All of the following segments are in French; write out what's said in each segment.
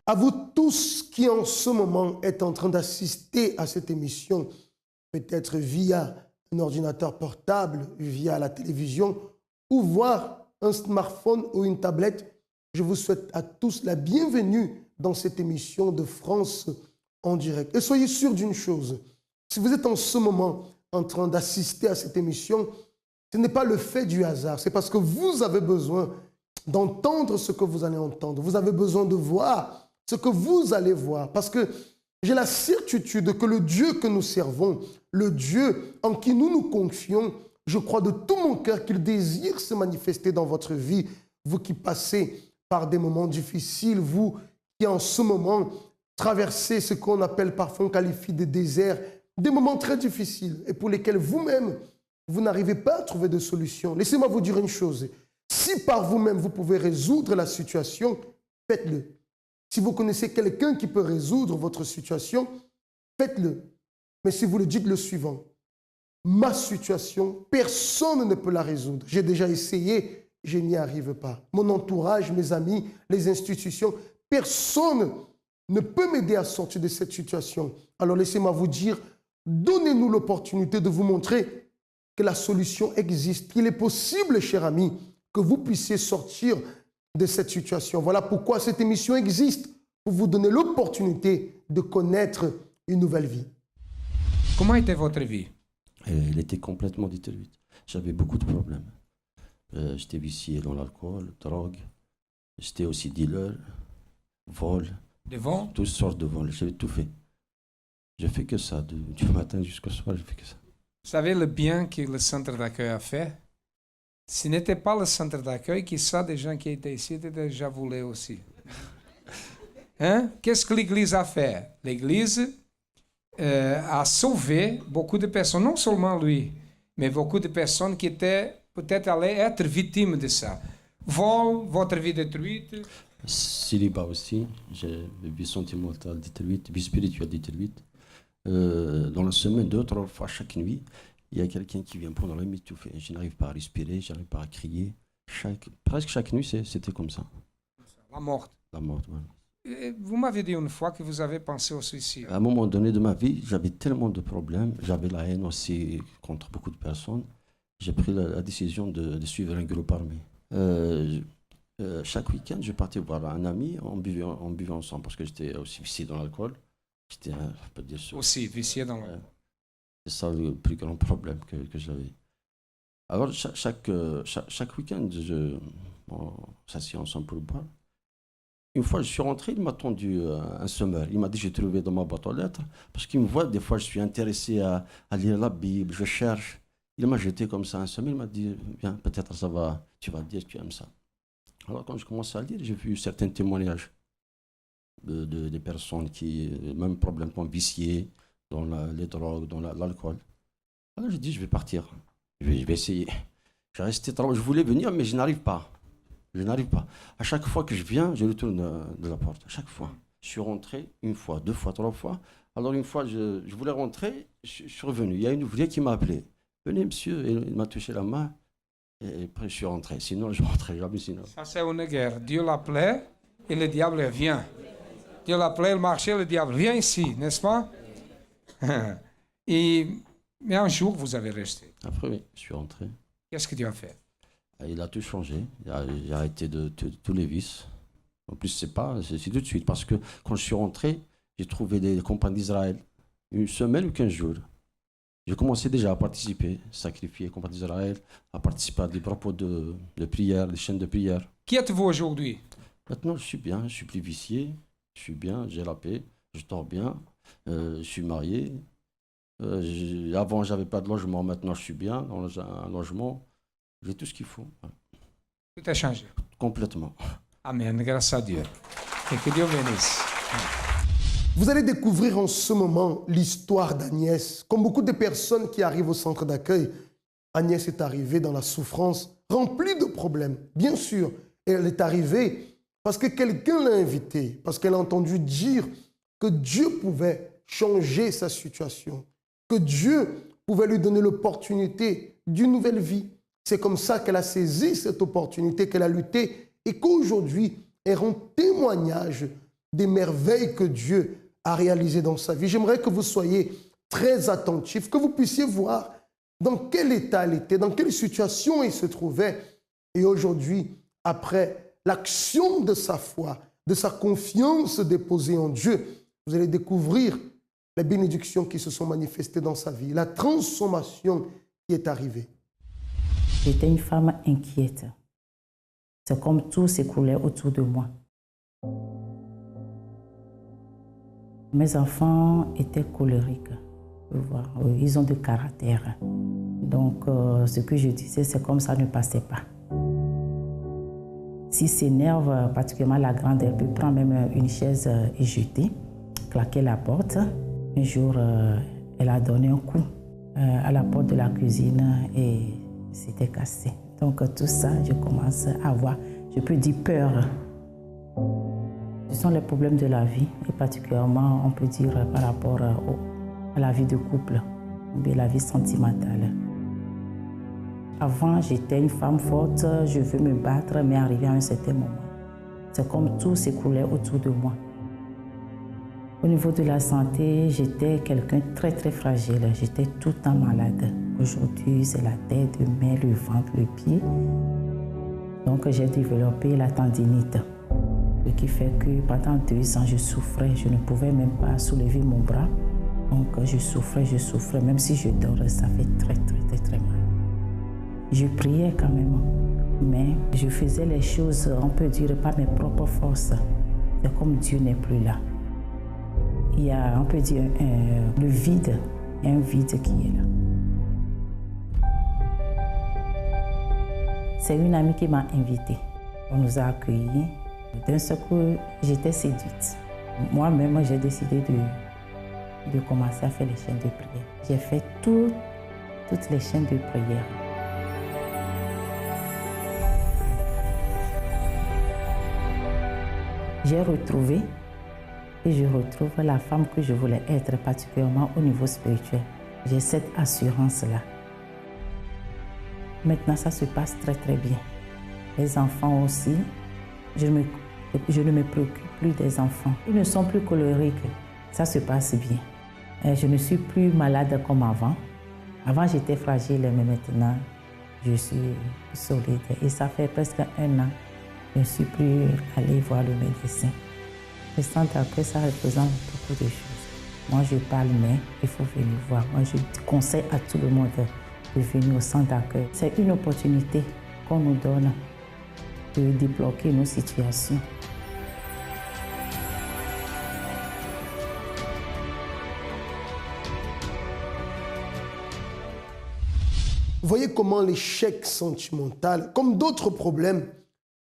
À vous tous qui en ce moment êtes en train d'assister à cette émission, peut-être via un ordinateur portable, via la télévision, ou voir un smartphone ou une tablette, je vous souhaite à tous la bienvenue dans cette émission de France en direct. Et soyez sûrs d'une chose, si vous êtes en ce moment en train d'assister à cette émission, ce n'est pas le fait du hasard, c'est parce que vous avez besoin d'entendre ce que vous allez entendre. Vous avez besoin de voir ce que vous allez voir. Parce que j'ai la certitude que le Dieu que nous servons, le Dieu en qui nous nous confions, je crois de tout mon cœur qu'il désire se manifester dans votre vie. Vous qui passez par des moments difficiles, vous qui en ce moment traversez ce qu'on appelle parfois, on qualifie de désert, des moments très difficiles et pour lesquels vous-même, vous n'arrivez pas à trouver de solution. Laissez-moi vous dire une chose. Si par vous-même, vous pouvez résoudre la situation, faites-le. Si vous connaissez quelqu'un qui peut résoudre votre situation, faites-le. Mais si vous le dites le suivant, ma situation, personne ne peut la résoudre. J'ai déjà essayé, je n'y arrive pas. Mon entourage, mes amis, les institutions, personne ne peut m'aider à sortir de cette situation. Alors laissez-moi vous dire, donnez-nous l'opportunité de vous montrer que la solution existe, qu'il est possible, cher ami, que vous puissiez sortir de cette situation. Voilà pourquoi cette émission existe, pour vous donner l'opportunité de connaître une nouvelle vie. Comment était votre vie? Elle était complètement détruite. J'avais beaucoup de problèmes. J'étais vicié dans l'alcool, drogue. J'étais aussi dealer, vol. Des vols? Toutes sortes de vols. J'avais tout fait. J'ai fait que ça. Du matin jusqu'au soir, j'ai fait que ça. Vous savez le bien que le centre d'accueil a fait? Ce n'était pas le centre d'accueil, qui ça, des gens qui étaient ici étaient déjà voulu aussi. Hein? Qu'est-ce que l'Église a fait? L'Église a sauvé beaucoup de personnes, non seulement lui, mais beaucoup de personnes qui étaient peut-être allées être victimes de ça. Vol, votre vie détruite. Célibat aussi. J'ai vie sentimentale détruite, vie spirituelle détruite. Dans la semaine, 2 ou 3 fois chaque nuit, il y a quelqu'un qui vient prendre la m'étouffer. Je n'arrive pas à respirer, je n'arrive pas à crier. Presque chaque nuit, c'était comme ça. La mort. La mort, voilà. Vous m'avez dit une fois que vous avez pensé au suicide. À un moment donné de ma vie, j'avais tellement de problèmes. J'avais la haine aussi contre beaucoup de personnes. J'ai pris la décision de suivre un groupe armé. Chaque week-end, je partais voir un ami, on buvait ensemble parce que j'étais aussi vicié dans l'alcool. J'étais, on peut dire, Aussi, vicié dans le... C'est ça le plus grand problème que j'avais. Alors, chaque week-end, on s'assied ensemble pour boire. Une fois, je suis rentré, il m'a tendu un semeur. Il m'a dit, j'ai trouvé dans ma boîte aux lettres, parce qu'il me voit, des fois, je suis intéressé à lire la Bible, je cherche. Il m'a jeté comme ça un semeur, il m'a dit, viens, peut-être ça va, tu vas dire que tu aimes ça. Alors, quand je commence à lire, j'ai vu certains témoignages des personnes qui, même problème, comme viciées dans les drogues, dans l'alcool. Alors, j'ai dit, je vais partir, je vais essayer. Je voulais venir, mais je n'arrive pas. Je n'arrive pas. À chaque fois que je viens, je retourne de la porte. À chaque fois. Je suis rentré 1 fois, 2 fois, 3 fois. Alors une fois, je voulais rentrer, je suis revenu. Il y a une ouvrière qui m'a appelé. Venez, monsieur. Et il m'a touché la main. Et après, je suis rentré. Sinon, je ne rentrais jamais. Sinon. Ça, c'est une guerre. Dieu l'appelait et le diable vient. Dieu l'appelait, il marchait, le diable vient ici, n'est-ce pas? Mais un jour, vous avez resté. Après, oui, je suis rentré. Qu'est-ce que Dieu a fait? Il a tout changé. J'ai arrêté de tous les vices. En plus, c'est tout de suite. Parce que quand je suis rentré, j'ai trouvé des compagnies d'Israël. 1 semaine ou 15 jours. J'ai commencé déjà à participer, sacrifier, compagnie d'Israël, à participer à des propos de prière, des chaînes de prière. Qui êtes-vous aujourd'hui? Maintenant, je suis bien, je suis plus vicié, je suis bien, j'ai la paix, je dors bien, je suis marié. Avant, j'avais pas de logement, maintenant, je suis bien dans un logement. J'ai tout ce qu'il faut. Voilà. Tout a changé. Complètement. Amen, grâce à Dieu. Et que Dieu bénisse. Vous allez découvrir en ce moment l'histoire d'Agnès. Comme beaucoup de personnes qui arrivent au centre d'accueil, Agnès est arrivée dans la souffrance, remplie de problèmes. Bien sûr, elle est arrivée parce que quelqu'un l'a invitée, parce qu'elle a entendu dire que Dieu pouvait changer sa situation, que Dieu pouvait lui donner l'opportunité d'une nouvelle vie. C'est comme ça qu'elle a saisi cette opportunité, qu'elle a lutté et qu'aujourd'hui, elle rend témoignage des merveilles que Dieu a réalisées dans sa vie. J'aimerais que vous soyez très attentifs, que vous puissiez voir dans quel état elle était, dans quelle situation il se trouvait. Et aujourd'hui, après l'action de sa foi, de sa confiance déposée en Dieu, vous allez découvrir les bénédictions qui se sont manifestées dans sa vie, la transformation qui est arrivée. J'étais une femme inquiète. C'est comme tout s'écroulait autour de moi. Mes enfants étaient colériques. Ils ont du caractère. Donc, ce que je disais, c'est comme ça ne passait pas. S'ils s'énervent, particulièrement la grande, elle peut prendre même une chaise et jeter, claquer la porte. Un jour, elle a donné un coup à la porte de la cuisine et c'était cassé. Donc, tout ça, je commence à avoir, je peux dire, peur. Ce sont les problèmes de la vie, et particulièrement, on peut dire, par rapport à la vie de couple, ou bien la vie sentimentale. Avant, j'étais une femme forte, je veux me battre, mais arrivé à un certain moment, c'est comme tout s'écroulait autour de moi. Au niveau de la santé, j'étais quelqu'un de très très fragile. J'étais tout le temps malade. Aujourd'hui, c'est la tête, le main, le ventre, le pied. Donc, j'ai développé la tendinite. Ce qui fait que pendant 2 ans, je souffrais. Je ne pouvais même pas soulever mon bras. Donc, je souffrais. Même si je dors, ça fait très très très très mal. Je priais quand même, mais je faisais les choses, on peut dire, par mes propres forces. C'est comme Dieu n'est plus là. Il y a, on peut dire, le vide. Il y a un vide qui est là. C'est une amie qui m'a invitée. On nous a accueillis. D'un seul coup, j'étais séduite. Moi-même, j'ai décidé de commencer à faire les chaînes de prière. J'ai fait toutes les chaînes de prière. J'ai retrouvé et je retrouve la femme que je voulais être, particulièrement au niveau spirituel. J'ai cette assurance-là. Maintenant, ça se passe très très bien. Les enfants aussi, je ne me préoccupe plus des enfants. Ils ne sont plus colériques, ça se passe bien. Je ne suis plus malade comme avant. Avant, j'étais fragile, mais maintenant, je suis solide. Et ça fait presque 1 an. Je ne suis plus allée voir le médecin. Le centre d'accueil, ça représente beaucoup de choses. Moi, je parle, mais il faut venir voir. Moi, je conseille à tout le monde de venir au centre d'accueil. C'est une opportunité qu'on nous donne de débloquer nos situations. Voyez comment l'échec sentimental, comme d'autres problèmes,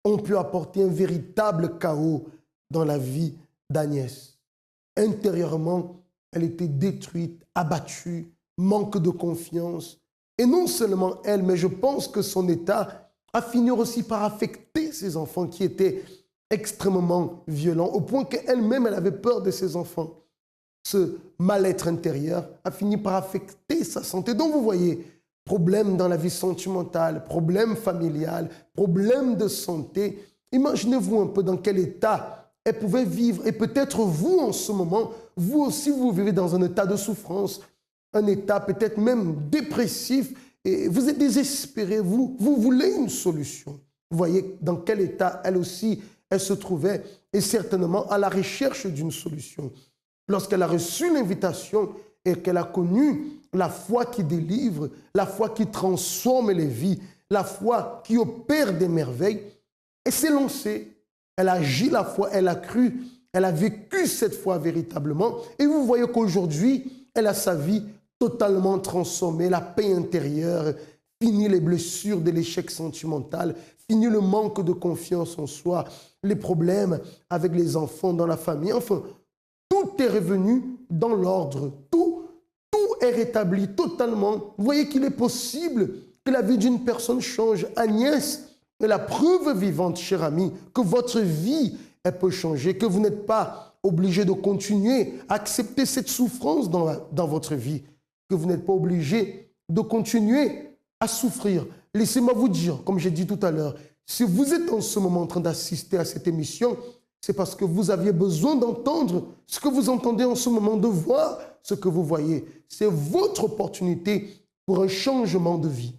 ont pu apporter un véritable chaos dans la vie d'Agnès. Intérieurement, elle était détruite, abattue, manque de confiance. Et non seulement elle, mais je pense que son état a fini aussi par affecter ses enfants qui étaient extrêmement violents, au point qu'elle-même, elle avait peur de ses enfants. Ce mal-être intérieur a fini par affecter sa santé. Donc vous voyez, problèmes dans la vie sentimentale, problèmes familiales, problèmes de santé. Imaginez-vous un peu dans quel état elle pouvait vivre. Et peut-être vous, en ce moment, vous aussi, vous vivez dans un état de souffrance, un état peut-être même dépressif, et vous êtes désespéré, vous voulez une solution. Vous voyez dans quel état elle aussi, elle se trouvait, et certainement à la recherche d'une solution. Lorsqu'elle a reçu l'invitation et qu'elle a connu la foi qui délivre, la foi qui transforme les vies, la foi qui opère des merveilles, elle s'est lancée, elle a agi la foi, elle a cru, elle a vécu cette foi véritablement. Et vous voyez qu'aujourd'hui, elle a sa vie totalement transformée, la paix intérieure, fini les blessures de l'échec sentimental, fini le manque de confiance en soi, les problèmes avec les enfants dans la famille. Enfin, tout est revenu dans l'ordre, tout est rétabli totalement. Vous voyez qu'il est possible que la vie d'une personne change. Agnès est la preuve vivante, cher ami, que votre vie, elle peut changer, que vous n'êtes pas obligé de continuer à accepter cette souffrance dans votre vie, que vous n'êtes pas obligé de continuer à souffrir. Laissez-moi vous dire, comme j'ai dit tout à l'heure, si vous êtes en ce moment en train d'assister à cette émission, c'est parce que vous aviez besoin d'entendre ce que vous entendez en ce moment, de voir ce que vous voyez. C'est votre opportunité pour un changement de vie.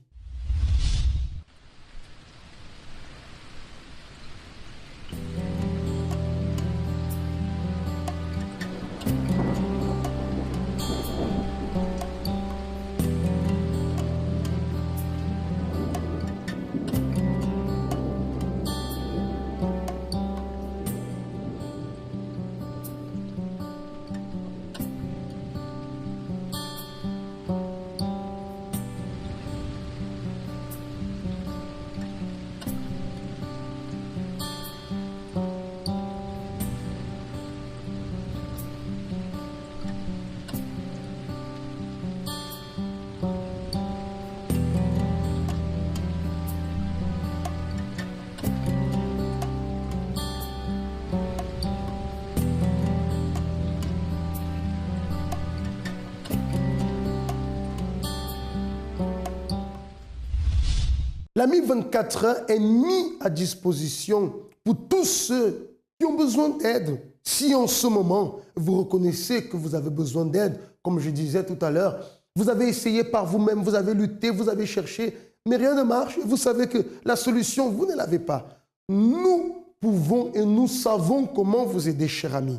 L'AMI 24 heures est mis à disposition pour tous ceux qui ont besoin d'aide. Si en ce moment, vous reconnaissez que vous avez besoin d'aide, comme je disais tout à l'heure, vous avez essayé par vous-même, vous avez lutté, vous avez cherché, mais rien ne marche. Vous savez que la solution, vous ne l'avez pas. Nous pouvons et nous savons comment vous aider, cher ami.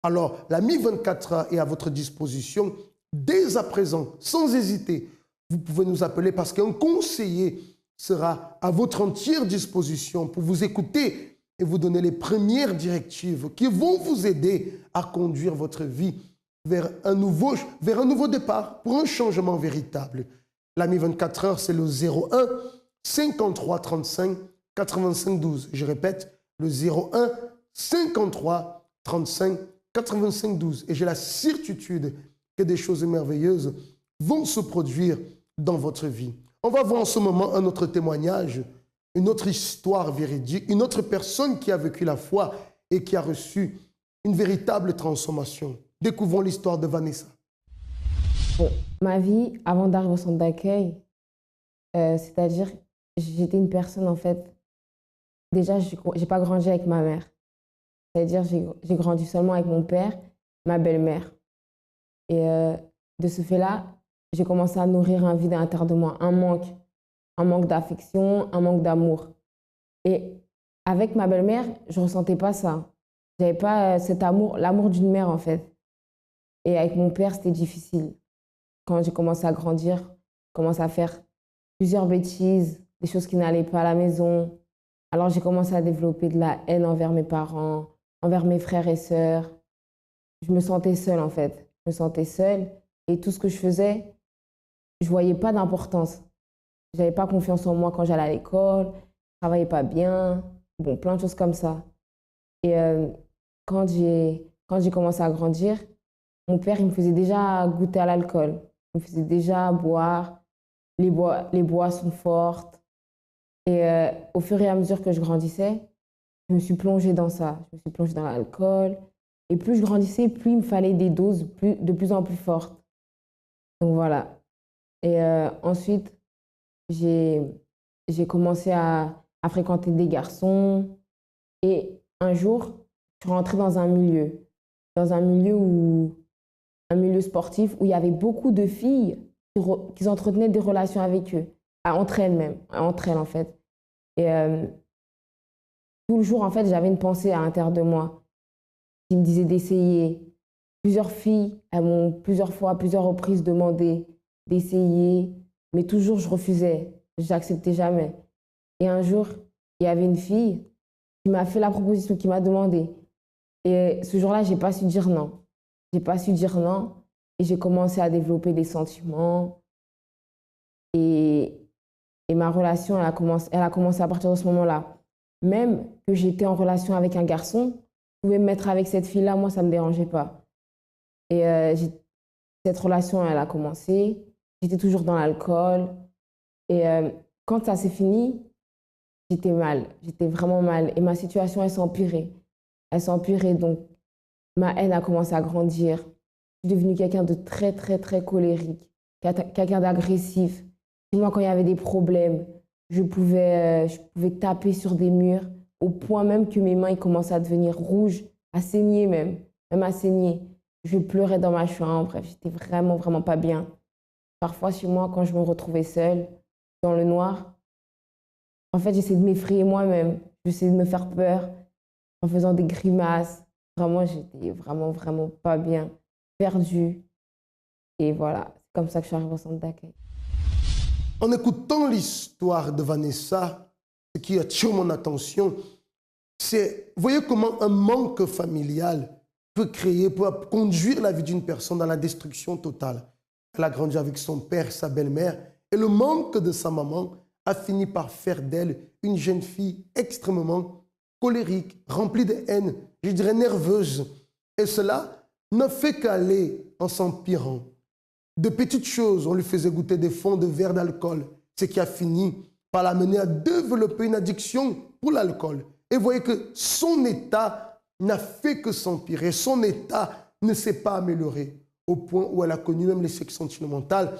Alors, l'AMI 24 heures est à votre disposition dès à présent, sans hésiter. Vous pouvez nous appeler parce qu'un conseiller sera à votre entière disposition pour vous écouter et vous donner les premières directives qui vont vous aider à conduire votre vie vers un nouveau départ, pour un changement véritable. L'AMI 24 heures, c'est le 01 53 35 85 12. Je répète, le 01 53 35 85 12. Et j'ai la certitude que des choses merveilleuses vont se produire dans votre vie. On va voir en ce moment un autre témoignage, une autre histoire véridique, une autre personne qui a vécu la foi et qui a reçu une véritable transformation. Découvrons l'histoire de Vanessa. Bon, ma vie, avant d'arriver au centre d'accueil, c'est-à-dire, j'étais une personne, en fait, déjà, je n'ai pas grandi avec ma mère. C'est-à-dire, j'ai grandi seulement avec mon père, ma belle-mère. Et de ce fait-là, j'ai commencé à nourrir un vide à l'intérieur de moi, un manque d'affection, un manque d'amour. Et avec ma belle-mère, je ne ressentais pas ça. Je n'avais pas cet amour, l'amour d'une mère en fait. Et avec mon père, c'était difficile. Quand j'ai commencé à grandir, j'ai commencé à faire plusieurs bêtises, des choses qui n'allaient pas à la maison. Alors j'ai commencé à développer de la haine envers mes parents, envers mes frères et sœurs. Je me sentais seule en fait. Je me sentais seule et tout ce que je faisais, je ne voyais pas d'importance. Je n'avais pas confiance en moi quand j'allais à l'école, je ne travaillais pas bien, bon, plein de choses comme ça. Et quand j'ai commencé à grandir, mon père il me faisait déjà goûter à l'alcool. Il me faisait déjà boire, les boissons fortes. Et au fur et à mesure que je grandissais, je me suis plongée dans ça. Je me suis plongée dans l'alcool. Et plus je grandissais, plus il me fallait des doses de plus en plus fortes. Donc voilà. Et ensuite, j'ai commencé à fréquenter des garçons. Et un jour, je suis rentrée dans un milieu sportif où il y avait beaucoup de filles qui entretenaient des relations avec eux, entre elles en fait. Et tout le jour, en fait, j'avais une pensée à l'intérieur de moi qui me disait d'essayer. Plusieurs filles, elles m'ont plusieurs fois, à plusieurs reprises demandé d'essayer, mais toujours je refusais, je n'acceptais jamais. Et un jour, il y avait une fille qui m'a fait la proposition, qui m'a demandé. Et ce jour-là, je n'ai pas su dire non. Je n'ai pas su dire non et j'ai commencé à développer des sentiments. Et ma relation, elle a commencé à partir de ce moment-là. Même que j'étais en relation avec un garçon, je pouvais me mettre avec cette fille-là, moi, ça ne me dérangeait pas. Et cette relation, elle a commencé. J'étais toujours dans l'alcool. Et quand ça s'est fini, j'étais mal. J'étais vraiment mal. Et ma situation, elle s'est empirée. Elle s'est empirée, donc ma haine a commencé à grandir. Je suis devenue quelqu'un de très, très, très colérique. Quelqu'un d'agressif. Et moi, quand il y avait des problèmes, je pouvais taper sur des murs au point même que mes mains ils commençaient à devenir rouges, à saigner même à saigner. Je pleurais dans ma chambre, bref, j'étais vraiment, vraiment pas bien. Parfois, chez moi, quand je me retrouvais seule, dans le noir, en fait, j'essayais de m'effrayer moi-même. J'essayais de me faire peur en faisant des grimaces. Vraiment, j'étais vraiment, vraiment pas bien, perdue. Et voilà, c'est comme ça que je suis arrivée au centre d'accueil. En écoutant l'histoire de Vanessa, ce qui attire mon attention, c'est, voyez comment un manque familial peut conduire la vie d'une personne dans la destruction totale. Elle a grandi avec son père, sa belle-mère, et le manque de sa maman a fini par faire d'elle une jeune fille extrêmement colérique, remplie de haine, je dirais nerveuse. Et cela ne fait qu'aller en s'empirant. De petites choses, on lui faisait goûter des fonds de verre d'alcool, ce qui a fini par l'amener à développer une addiction pour l'alcool. Et vous voyez que son état n'a fait que s'empirer, son état ne s'est pas amélioré, au point où elle a connu même les sexe sentimental,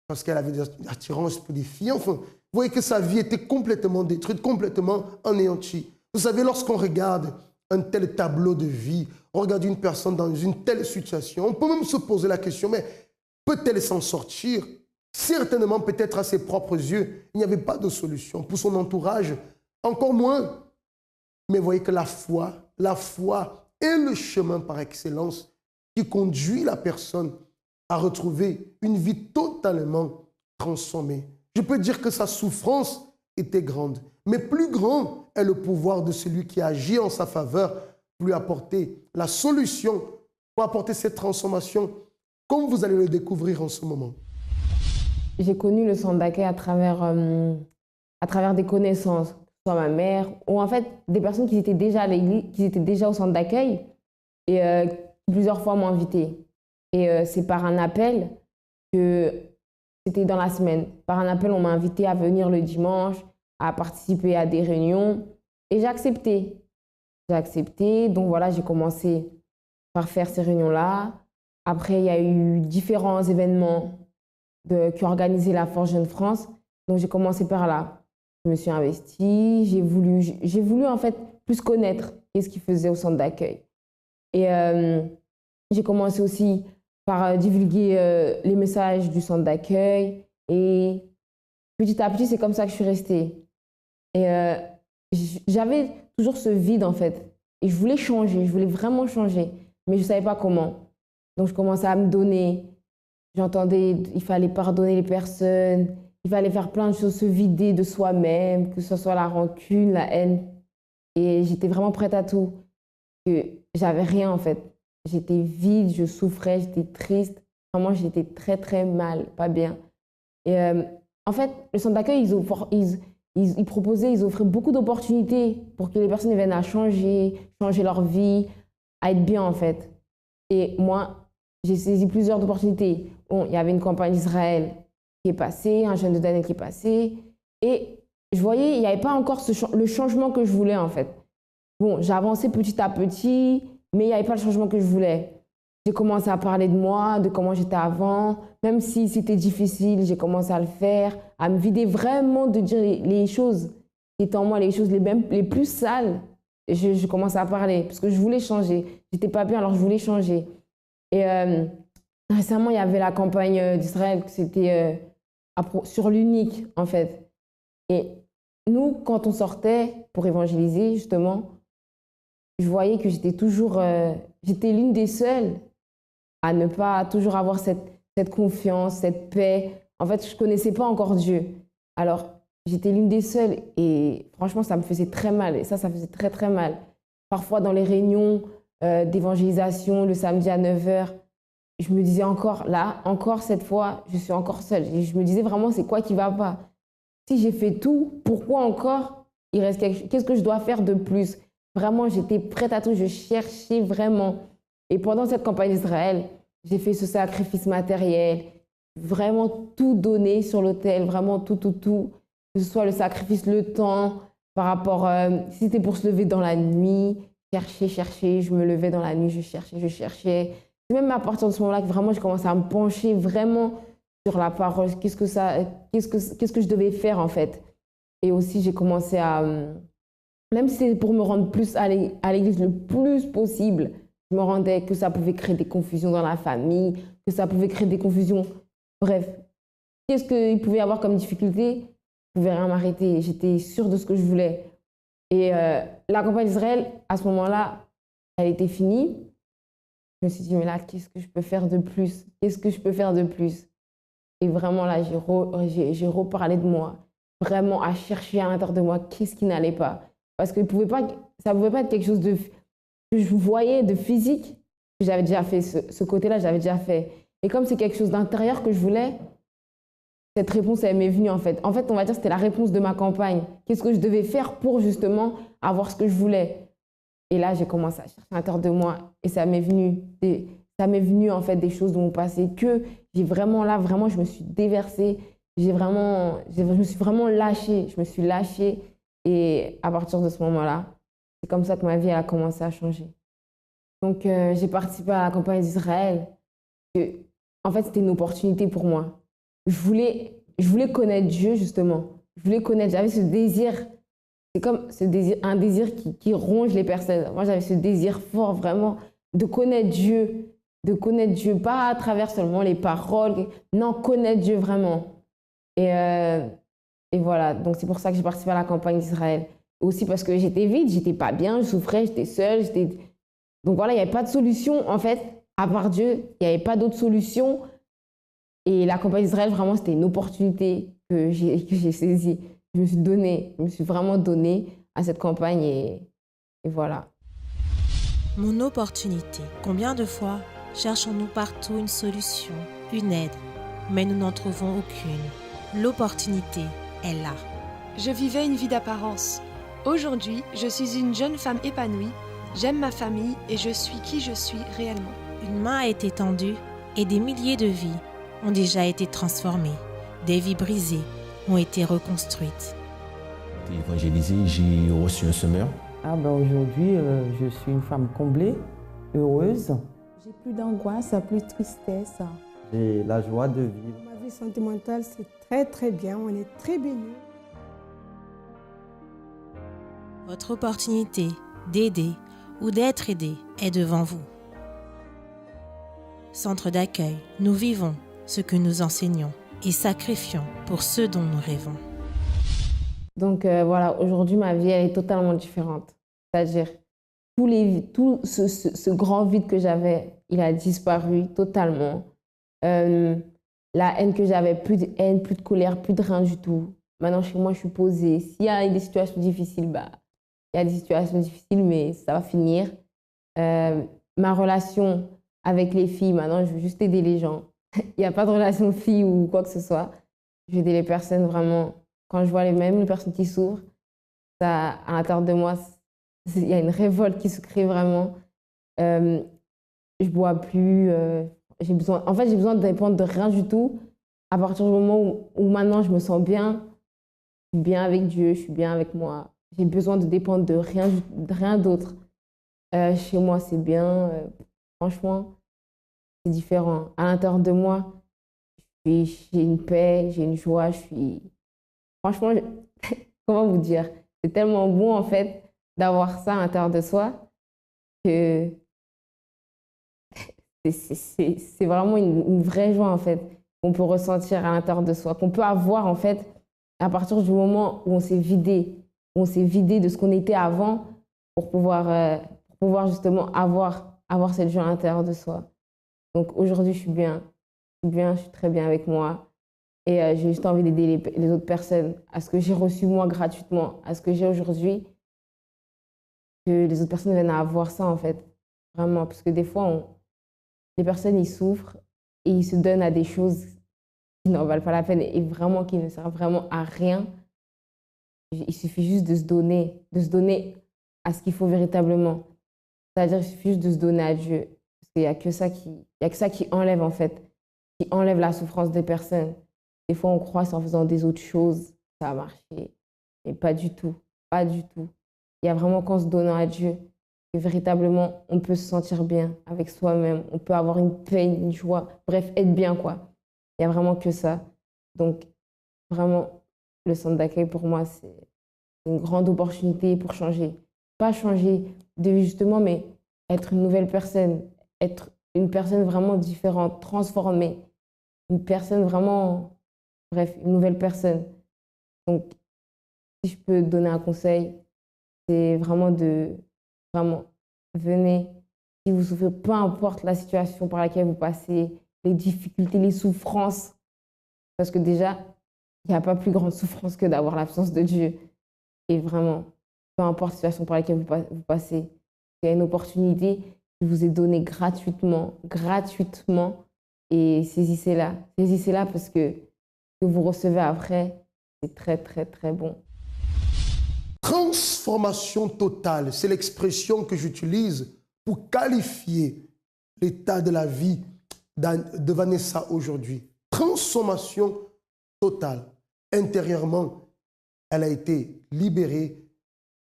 parce qu'elle avait des attirances pour des filles. Enfin, vous voyez que sa vie était complètement détruite, complètement anéantie. Vous savez, lorsqu'on regarde un tel tableau de vie, on regarde une personne dans une telle situation, on peut même se poser la question, mais peut-elle s'en sortir? Certainement, peut-être à ses propres yeux, il n'y avait pas de solution. Pour son entourage, encore moins. Mais voyez que la foi est le chemin par excellence qui conduit la personne à retrouver une vie totalement transformée. Je peux dire que sa souffrance était grande, mais plus grand est le pouvoir de celui qui agit en sa faveur pour lui apporter la solution, pour apporter cette transformation, comme vous allez le découvrir en ce moment. J'ai connu le centre d'accueil à travers des connaissances, que ce soit ma mère, ou en fait des personnes qui étaient déjà à l'église, qui étaient déjà au centre d'accueil et plusieurs fois m'ont invitée. Et c'est par un appel que c'était dans la semaine. Par un appel, on m'a invité à venir le dimanche, à participer à des réunions et j'ai accepté. J'ai accepté, donc voilà, j'ai commencé par faire ces réunions-là. Après, il y a eu différents événements qui ont organisé la Force Jeune France. Donc, j'ai commencé par là. Je me suis investie, j'ai voulu en fait plus connaître ce qu'ils faisaient au centre d'accueil. Et j'ai commencé aussi par divulguer les messages du centre d'accueil. Et petit à petit, c'est comme ça que je suis restée. Et j'avais toujours ce vide en fait. Et je voulais changer, je voulais vraiment changer. Mais je ne savais pas comment. Donc, je commençais à me donner. J'entendais, il fallait pardonner les personnes, il fallait faire plein de choses, se vider de soi-même, que ce soit la rancune, la haine. Et j'étais vraiment prête à tout. Que j'avais rien en fait. J'étais vide, je souffrais, j'étais triste. Vraiment, j'étais très très mal, pas bien. Et en fait, le centre d'accueil, ils proposaient, ils offraient beaucoup d'opportunités pour que les personnes viennent à changer leur vie, à être bien en fait. Et moi, j'ai saisi plusieurs opportunités. Bon, il y avait une campagne d'Israël qui est passée, un jeûne de Daniel qui est passé. Et je voyais, il n'y avait pas encore le changement que je voulais en fait. Bon, j'ai avancé petit à petit, mais il n'y avait pas le changement que je voulais. J'ai commencé à parler de moi, de comment j'étais avant. Même si c'était difficile, j'ai commencé à le faire, à me vider vraiment de dire les choses qui étaient en moi, les choses les plus sales. Et je commençais à parler parce que je voulais changer. J'étais pas bien, alors je voulais changer. Et récemment, il y avait la campagne d'Israël, c'était sur l'unique, en fait. Et nous, quand on sortait pour évangéliser, justement, je voyais que j'étais l'une des seules à ne pas toujours avoir cette confiance, cette paix. En fait, je ne connaissais pas encore Dieu. Alors, j'étais l'une des seules et franchement, ça me faisait très mal. Et ça faisait très, très mal. Parfois, dans les réunions d'évangélisation, le samedi à 9h, je me disais encore cette fois, je suis encore seule. Et je me disais vraiment, c'est quoi qui ne va pas? Si j'ai fait tout, pourquoi encore il reste qu'est-ce que je dois faire de plus? Vraiment, j'étais prête à tout, je cherchais vraiment. Et pendant cette campagne d'Israël, j'ai fait ce sacrifice matériel, vraiment tout donné sur l'autel, vraiment tout. Que ce soit le sacrifice, le temps, par rapport, si c'était pour se lever dans la nuit, chercher, je me levais dans la nuit, je cherchais. C'est même à partir de ce moment-là que vraiment je commençais à me pencher vraiment sur la parole, qu'est-ce que je devais faire en fait. Et aussi j'ai commencé à même si c'est pour me rendre plus à l'église le plus possible, je me rendais que ça pouvait créer des confusions dans la famille, que ça pouvait créer des confusions. Bref, qu'est-ce qu'il pouvait y avoir comme difficulté? Je ne pouvais rien m'arrêter. J'étais sûre de ce que je voulais. Et la campagne d'Israël, à ce moment-là, elle était finie. Je me suis dit, mais là, qu'est-ce que je peux faire de plus? Qu'est-ce que je peux faire de plus? Et vraiment, là, j'ai reparlé de moi, vraiment à chercher à l'intérieur de moi qu'est-ce qui n'allait pas. Parce que ça ne pouvait pas être quelque chose que je voyais de physique. J'avais déjà fait ce côté-là, j'avais déjà fait. Et comme c'est quelque chose d'intérieur que je voulais, cette réponse, elle m'est venue en fait. En fait, on va dire que c'était la réponse de ma campagne. Qu'est-ce que je devais faire pour justement avoir ce que je voulais? Et là, j'ai commencé à chercher à l'intérieur de moi et ça m'est venu en fait des choses de mon passé que j'ai vraiment là, vraiment, je me suis déversée. Je me suis vraiment lâchée. Je me suis lâchée et à partir de ce moment-là, c'est comme ça que ma vie elle a commencé à changer. Donc, j'ai participé à la campagne d'Israël. En fait, c'était une opportunité pour moi. Je voulais connaître Dieu, justement. Je voulais connaître, j'avais ce désir. C'est comme un désir qui ronge les personnes. Moi, j'avais ce désir fort, vraiment, de connaître Dieu, pas à travers seulement les paroles. Non, connaître Dieu vraiment. Et voilà, donc c'est pour ça que j'ai participé à la campagne d'Israël. Aussi parce que j'étais vide, j'étais pas bien, je souffrais, j'étais seule. Donc voilà, il n'y avait pas de solution, en fait, à part Dieu. Il n'y avait pas d'autre solution. Et la campagne d'Israël, vraiment, c'était une opportunité que j'ai saisie. Je me suis vraiment donnée à cette campagne et voilà. Mon opportunité. Combien de fois cherchons-nous partout une solution, une aide, mais nous n'en trouvons aucune. L'opportunité est là. Je vivais une vie d'apparence. Aujourd'hui, je suis une jeune femme épanouie, j'aime ma famille et je suis qui je suis réellement. Une main a été tendue et des milliers de vies ont déjà été transformées. Des vies brisées ont été reconstruites. Évangélisé, j'ai reçu un semeur. Aujourd'hui, je suis une femme comblée, heureuse. J'ai plus d'angoisse, plus de tristesse. J'ai la joie de vivre. Ma vie sentimentale, c'est très très bien, on est très bénis. Votre opportunité d'aider ou d'être aidé est devant vous. Centre d'accueil, nous vivons ce que nous enseignons et sacrifions pour ce dont nous rêvons. Donc voilà, aujourd'hui, ma vie, elle est totalement différente. C'est-à-dire, tout ce grand vide que j'avais, il a disparu totalement. La haine que j'avais, plus de haine, plus de colère, plus de rien du tout. Maintenant, chez moi, je suis posée. S'il y a des situations difficiles, il y a des situations difficiles, mais ça va finir. Ma relation avec les filles, maintenant, je veux juste aider les gens. Il n'y a pas de relation fille ou quoi que ce soit. Je veux aider les personnes vraiment. Quand je vois les personnes qui souffrent, ça, à l'intérieur de moi, il y a une révolte qui se crée vraiment. Je bois plus. J'ai besoin de dépendre de rien du tout. À partir du moment où maintenant je me sens bien, je suis bien avec Dieu, je suis bien avec moi. J'ai besoin de dépendre de rien d'autre. Chez moi, c'est bien. Franchement, c'est différent. À l'intérieur de moi, j'ai une paix, j'ai une joie. Franchement, comment vous dire? C'est tellement bon, en fait, d'avoir ça à l'intérieur de soi que c'est vraiment une vraie joie, en fait, qu'on peut ressentir à l'intérieur de soi, qu'on peut avoir, en fait, à partir du moment où on s'est vidé de ce qu'on était avant pour pouvoir justement avoir cette joie à l'intérieur de soi. Donc aujourd'hui, je suis bien, je suis très bien avec moi. Et j'ai juste envie d'aider les autres personnes à ce que j'ai reçu moi gratuitement, à ce que j'ai aujourd'hui, que les autres personnes viennent à avoir ça en fait, vraiment. Parce que des fois, les personnes, ils souffrent et ils se donnent à des choses qui n'en valent pas la peine et vraiment qui ne servent vraiment à rien. Il suffit juste de se donner à ce qu'il faut véritablement. C'est-à-dire qu'il suffit juste de se donner à Dieu. Parce qu'il n'y a que ça qui enlève en fait, qui enlève la souffrance des personnes. Des fois, on croit qu'en faisant des autres choses, ça va marcher. Mais pas du tout, pas du tout. Il y a vraiment qu'en se donnant à Dieu que véritablement, on peut se sentir bien avec soi-même. On peut avoir une paix, une joie. Bref, être bien, quoi. Il n'y a vraiment que ça. Donc, vraiment, le centre d'accueil, pour moi, une grande opportunité pour changer. Pas changer de vie justement, mais être une nouvelle personne, être une personne vraiment différente, transformée, une personne vraiment, bref, une nouvelle personne. Donc, si je peux donner un conseil, c'est vraiment venez, si vous souffrez, peu importe la situation par laquelle vous passez, les difficultés, les souffrances, parce que déjà, il n'y a pas plus grande souffrance que d'avoir l'absence de Dieu. Et vraiment, peu importe la situation par laquelle vous passez, il y a une opportunité qui vous est donnée gratuitement, et saisissez-la. Saisissez-la parce que ce que vous recevez après, c'est très, très, très bon. Transformation totale, c'est l'expression que j'utilise pour qualifier l'état de la vie de Vanessa aujourd'hui. Transformation totale. Intérieurement, elle a été libérée.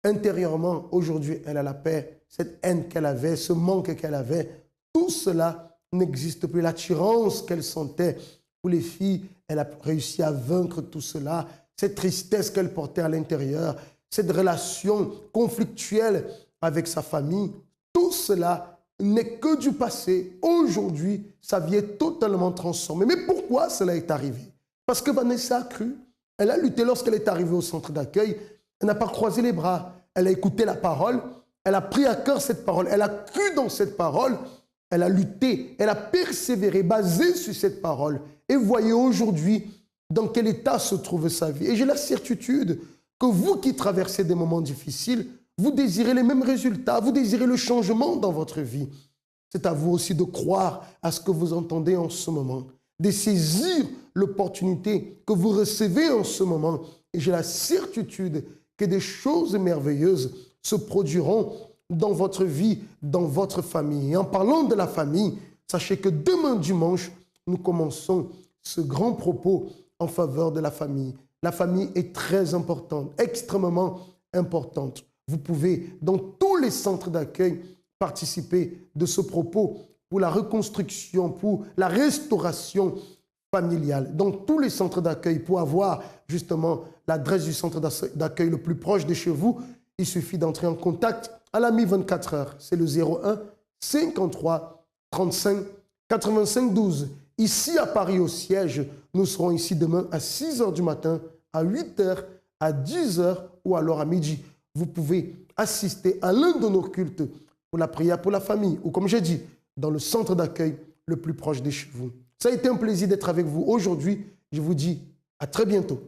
Intérieurement, aujourd'hui, elle a la paix. Cette haine qu'elle avait, ce manque qu'elle avait, tout cela n'existe plus. L'attirance qu'elle sentait pour les filles, elle a réussi à vaincre tout cela. Cette tristesse qu'elle portait à l'intérieur, cette relation conflictuelle avec sa famille, tout cela n'est que du passé. Aujourd'hui, sa vie est totalement transformée. Mais pourquoi cela est arrivé? Parce que Vanessa a cru. Elle a lutté lorsqu'elle est arrivée au centre d'accueil. Elle n'a pas croisé les bras. Elle a écouté la parole. Elle a pris à cœur cette parole. Elle a cru dans cette parole. Elle a lutté. Elle a persévéré, basé sur cette parole. Et voyez aujourd'hui dans quel état se trouve sa vie. Et j'ai la certitude que vous qui traversez des moments difficiles, vous désirez les mêmes résultats, vous désirez le changement dans votre vie. C'est à vous aussi de croire à ce que vous entendez en ce moment, de saisir l'opportunité que vous recevez en ce moment. Et j'ai la certitude que des choses merveilleuses se produiront dans votre vie, dans votre famille. Et en parlant de la famille, sachez que demain dimanche, nous commençons ce grand propos en faveur de la famille. La famille est très importante, extrêmement importante. Vous pouvez, dans tous les centres d'accueil, participer de ce propos pour la reconstruction, pour la restauration familiale. Dans tous les centres d'accueil, pour avoir justement l'adresse du centre d'accueil le plus proche de chez vous, il suffit d'entrer en contact à la mi-24 heures. C'est le 01 53 35 85 12. Ici à Paris au siège, nous serons ici demain à 6 h du matin, à 8 h, à 10 h ou alors à midi. Vous pouvez assister à l'un de nos cultes pour la prière pour la famille ou comme j'ai dit, dans le centre d'accueil le plus proche de chez vous. Ça a été un plaisir d'être avec vous aujourd'hui. Je vous dis à très bientôt.